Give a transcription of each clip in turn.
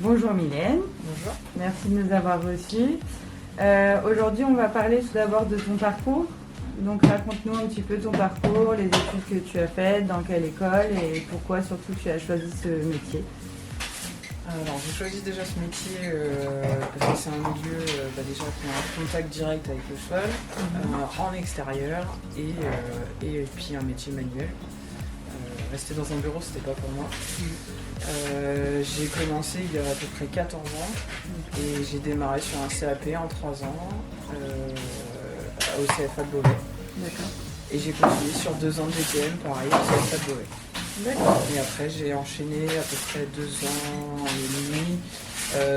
Bonjour Mylène. Bonjour. Merci de nous avoir reçus. Aujourd'hui, on va parler tout d'abord de ton parcours. Donc raconte-nous un petit peu ton parcours, les études que tu as faites, dans quelle école et pourquoi surtout tu as choisi ce métier. Alors j'ai choisi déjà ce métier parce que c'est un milieu déjà qui a un contact direct avec le cheval, en extérieur et puis un métier manuel. Rester dans un bureau, c'était pas pour moi. J'ai commencé il y a à peu près 14 ans et j'ai démarré sur un CAP en 3 ans au CFA de Beauvais. D'accord. Et j'ai continué sur 2 ans de GTM, pareil, au CFA de Beauvais. D'accord. Et après, j'ai enchaîné à peu près 2 ans et demi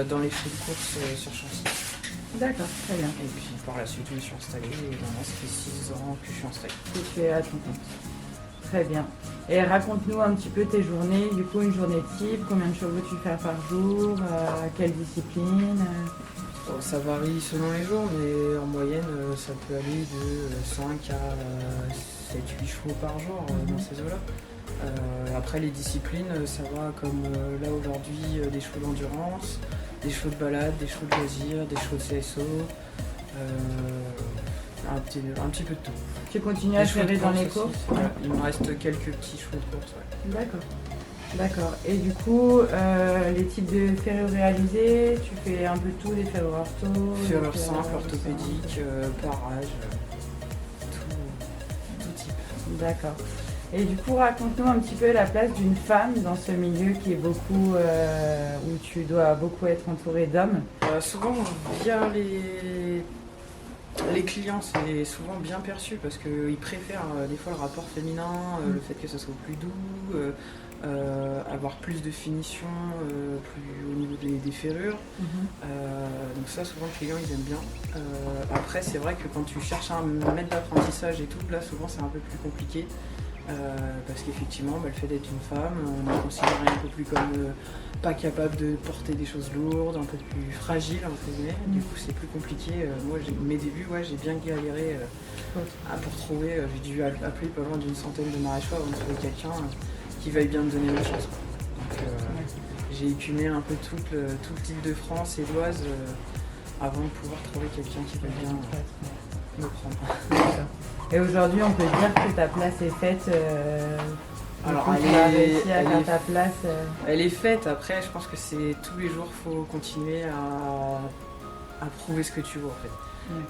dans les feux de course sur Chancy. D'accord, très bien. Et puis par la suite, je me suis installé et maintenant, ça fait 6 ans que je suis installé. Et tu es à ton compte. Très bien. Et raconte-nous un petit peu tes journées, du coup une journée type, combien de chevaux tu fais par jour, quelle discipline Bon, ça varie selon les jours, mais en moyenne, ça peut aller de 5 à 7-8 chevaux par jour dans ces eaux-là. Après les disciplines, ça va comme là aujourd'hui, des chevaux d'endurance, des chevaux de balade, des chevaux de loisirs, des chevaux de CSO, un petit peu de tout. Tu continues à gérer dans les courses? Voilà. Il me reste quelques petits chevaux de course. Ouais. D'accord. D'accord. Et du coup, les types de ferrures réalisées, tu fais un peu tout, des ferrures ortho, Ferrures simples, orthopédiques, parage, tout type. D'accord. Et du coup, raconte-nous un petit peu la place d'une femme dans ce milieu qui est beaucoup, où tu dois beaucoup être entourée d'hommes. Souvent, via les clients, c'est souvent bien perçu parce qu'ils préfèrent des fois le rapport féminin, le fait que ça soit plus doux, avoir plus de finition plus au niveau des ferrures. Donc ça, souvent, les clients, ils aiment bien. Après, c'est vrai que quand tu cherches un maître d'apprentissage et tout, là, souvent, c'est un peu plus compliqué. Parce qu'effectivement, le fait d'être une femme, on est considéré un peu plus comme pas capable de porter des choses lourdes, un peu plus fragile entre guillemets. Du coup, c'est plus compliqué. Moi, mes débuts, j'ai bien galéré pour trouver. J'ai dû appeler pas loin d'une centaine de maréchaux avant de trouver quelqu'un qui veuille bien me donner ma chance. Donc, j'ai écumé un peu tout le type de France et l'Oise avant de pouvoir trouver quelqu'un qui veuille bien me prendre. Et aujourd'hui, on peut dire que ta place est faite. Alors, ta place. Elle est faite. Après, je pense que c'est tous les jours, il faut continuer à prouver ce que tu veux en fait.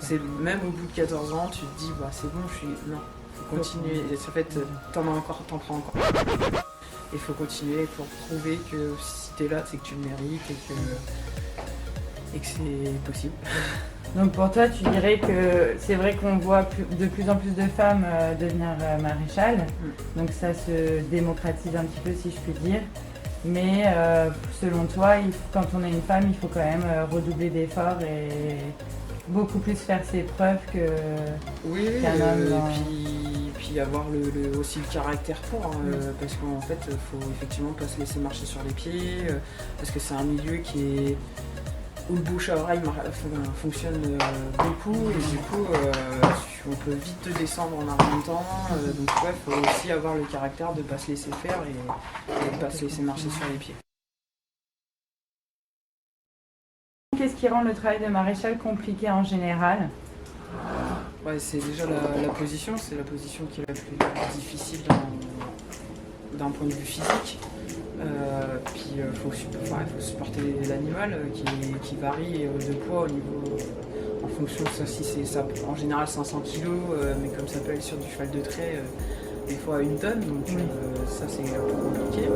C'est même au bout de 14 ans, tu te dis c'est bon, non, faut continuer. En fait, t'en prends encore. Il faut continuer pour prouver que si t'es là, c'est que tu le mérites et que c'est possible. Donc pour toi, tu dirais que c'est vrai qu'on voit de plus en plus de femmes devenir maréchales, donc ça se démocratise un petit peu si je puis dire, mais selon toi, quand on est une femme, il faut quand même redoubler d'efforts et beaucoup plus faire ses preuves qu'un homme. Et puis avoir aussi le caractère pour, parce qu'en fait, il faut effectivement pas se laisser marcher sur les pieds, parce que c'est un milieu où le bouche à oreille fonctionne beaucoup et du coup on peut vite te descendre en un même temps. Donc il faut aussi avoir le caractère de ne pas se laisser faire et de ne pas se laisser marcher sur les pieds. Qu'est-ce qui rend le travail de maréchal compliqué en général? C'est déjà la position, c'est la position qui est la plus difficile d'un point de vue physique. Puis il faut supporter l'animal qui varie de poids au niveau en fonction de ça, si c'est ça, en général 500 kg, mais comme ça peut aller sur du cheval de trait, des fois à 1 tonne, donc ça c'est un peu compliqué.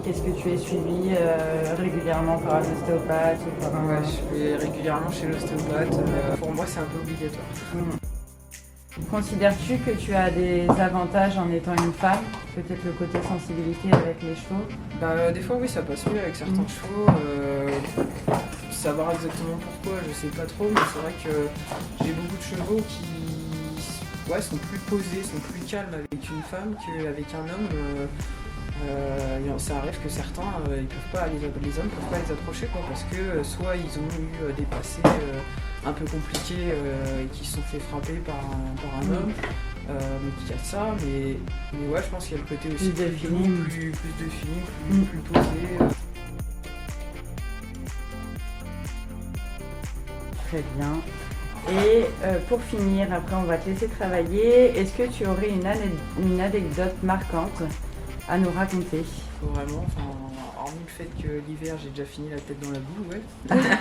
Qu'est-ce que tu es suivi régulièrement par un ostéopathe ou par un... Je vais régulièrement chez l'ostéopathe, pour moi c'est un peu obligatoire. Considères-tu que tu as des avantages en étant une femme? Peut-être le côté sensibilité avec les chevaux? Des fois oui, ça passe mieux avec certains chevaux. Savoir exactement pourquoi, je sais pas trop, mais c'est vrai que j'ai beaucoup de chevaux qui sont plus posés, sont plus calmes avec une femme qu'avec un homme. Ça arrive que certains, les hommes peuvent pas les approcher parce que soit ils ont eu des passés un peu compliqués et qui se sont fait frapper par un homme. Donc il y a ça, mais je pense qu'il y a le côté aussi plus de feeling, plus posé. Très bien. Et pour finir, après on va te laisser travailler. Est-ce que tu aurais une anecdote marquante à nous raconter? Faut vraiment, hormis le fait que l'hiver j'ai déjà fini la tête dans la boue, ouais.